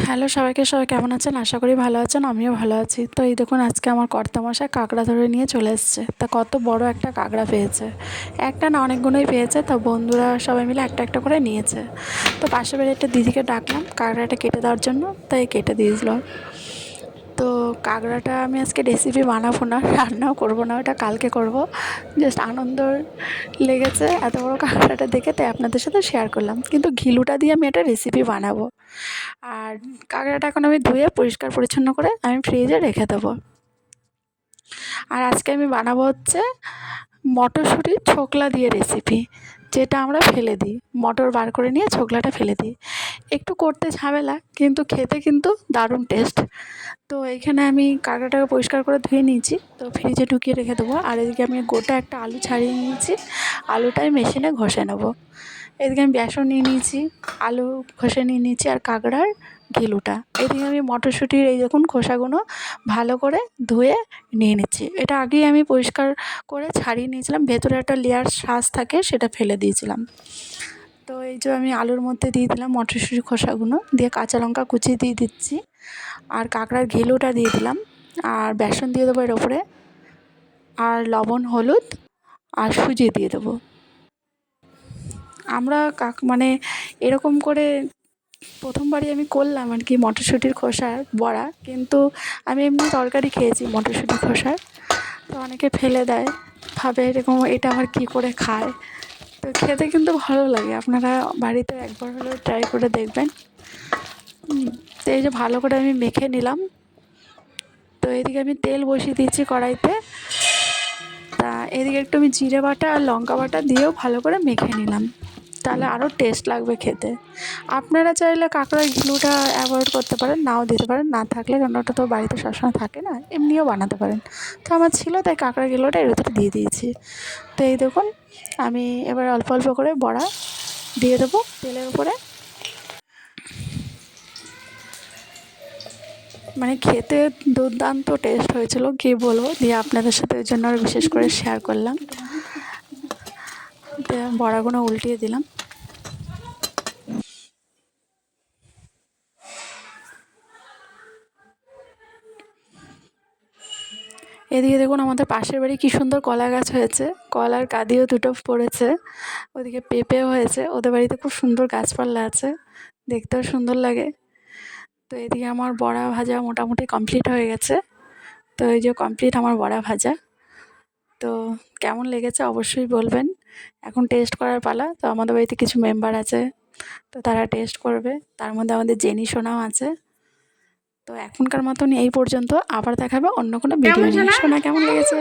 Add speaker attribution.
Speaker 1: Hello সবাইকে, সবাই কেমন আছেন? আশা করি ভালো আছেন, আমিও ভালো আছি। তো এই দেখুন, আজকে আমার কর্তামশাই কাঁকড়া ধরে নিয়ে চলে এসেছে। তা কত বড় একটা কাঁকড়া পেয়েছে, একটা না অনেকগুলোই পেয়েছে। তো বন্ধুরা সবাই মিলে একটা একটা করে নিয়েছে। তো পাশের বাড়ির একটা দিদিকে ডাকলাম কাঁকড়াটা কেটে দেওয়ার জন্য, তাই কেটে দিয়ে দিল। তো কাঁকড়াটা আমি আজকে রেসিপি বানাবো না, রান্নাও করবো না, ওটা কালকে করব। জাস্ট আনন্দ লেগেছে এত বড় কাঁকড়াটা দেখে, তাই আপনাদের সাথে শেয়ার করলাম। কিন্তু ঘিলুটা দিয়ে আমি একটা রেসিপি বানাবো। আর কাঁকড়াটা এখন আমি ধুয়ে পরিষ্কার পরিচ্ছন্ন করে আমি ফ্রিজে রেখে দেবো। আর আজকে আমি বানাবো হচ্ছে মটরশুঁটির ছোকলা দিয়ে রেসিপি, যেটা আমরা ফেলে দিই। মটর বার করে নিয়ে ছোকলাটা ফেলে দিই। একটু করতে ঝামেলা, কিন্তু খেতে কিন্তু দারুণ টেস্ট। তো এইখানে আমি কাঁকড়াটাকে পরিষ্কার করে ধুয়ে নিয়েছি, তো ফ্রিজে ঢুকিয়ে রেখে দেবো। আর এদিকে আমি গোটা একটা আলু ছাড়িয়ে নিয়েছি, আলুটাই মেশিনে ঘষে নেবো। এদিকে আমি বেসন নিয়ে নিয়েছি, আলু ঘষে নিয়ে নিয়েছি, আর কাঁকড়ার ঘিলুটা। এদিকে আমি মটরশুঁটির এই দেখুন খোসাগুলো ভালো করে ধুয়ে নিয়ে নিচ্ছি। এটা আগেই আমি পরিষ্কার করে ছাড়িয়ে নিয়েছিলাম, ভেতরে একটা লেয়ার শাঁস থাকে সেটা ফেলে দিয়েছিলাম। তো এই যে আমি আলুর মধ্যে দিয়ে দিলাম মটরশুঁটির খোসাগুলো, দিয়ে কাঁচা লঙ্কা কুচি দিয়ে দিচ্ছি, আর কাঁকড়ার ঘিলুটা দিয়ে দিলাম, আর বেসন দিয়ে দেবো এর ওপরে, আর লবণ হলুদ আর সুজি দিয়ে দেবো। আমরা মানে এরকম করে প্রথমবারই আমি করলাম আর কি, মটরশুঁটির খোসার বড়া। কিন্তু আমি এমনি তরকারি খেয়েছি মটরশুঁটির খোসার। তো অনেকে ফেলে দেয়, ভাবে এরকম এটা আবার কী করে খায়। তো খেতে কিন্তু ভালো লাগে, আপনারা বাড়িতে একবার হলেও ট্রাই করে দেখবেন। তো এই যে ভালো করে আমি মেখে নিলাম। তো এদিকে আমি তেল বসিয়ে দিচ্ছি কড়াইতে। তা এদিকে একটু আমি জিরে বাটা আর লঙ্কা বাটা দিয়েও ভালো করে মেখে নিলাম, তাহলে আরও টেস্ট লাগবে খেতে। আপনারা চাইলে কাঁকড়ার ঘিলুটা অ্যাভয়েড করতে পারেন, নাও দিতে পারেন, না থাকলে, কারণ ওটা তো বাড়িতে সবসময় থাকে না, এমনিও বানাতে পারেন। তো আমার ছিল, তাই কাঁকড়ার ঘিলুটা এর ভিতরে দিয়ে দিয়েছি। তো এই দেখুন, আমি এবার অল্প অল্প করে বড়া দিয়ে দেবো তেলের উপরে। মানে খেতে দুর্দান্ত টেস্ট হয়েছিল, কী বলবো। দিয়ে আপনাদের সাথে ওই জন্য আরও বিশেষ করে শেয়ার করলাম। দিয়ে বড়াগুলো উল্টিয়ে দিলাম। এদিকে দেখুন, আমাদের পাশের বাড়ি কী সুন্দর কলা গাছ হয়েছে, কলার কাঁদিও দুটো পড়েছে। ওদিকে পেঁপেও হয়েছে, ওদের বাড়িতে খুব সুন্দর গাছপালা আছে, দেখতেও সুন্দর লাগে। তো এদিকে আমার বড়া ভাজা মোটামুটি কমপ্লিট হয়ে গেছে। তো এই যে কমপ্লিট আমার বড়া ভাজা। তো কেমন লেগেছে অবশ্যই বলবেন। এখন টেস্ট করার পালা। তো আমাদের বাড়িতে কিছু মেম্বার আছে, তো তারা টেস্ট করবে। তার মধ্যে আমাদের জেনি সোনাও আছে। তো এখনকার মতন এই পর্যন্ত, আবার দেখাবে অন্য কোনো ভিডিও নিয়ে। সোনা কেমন লেগেছে?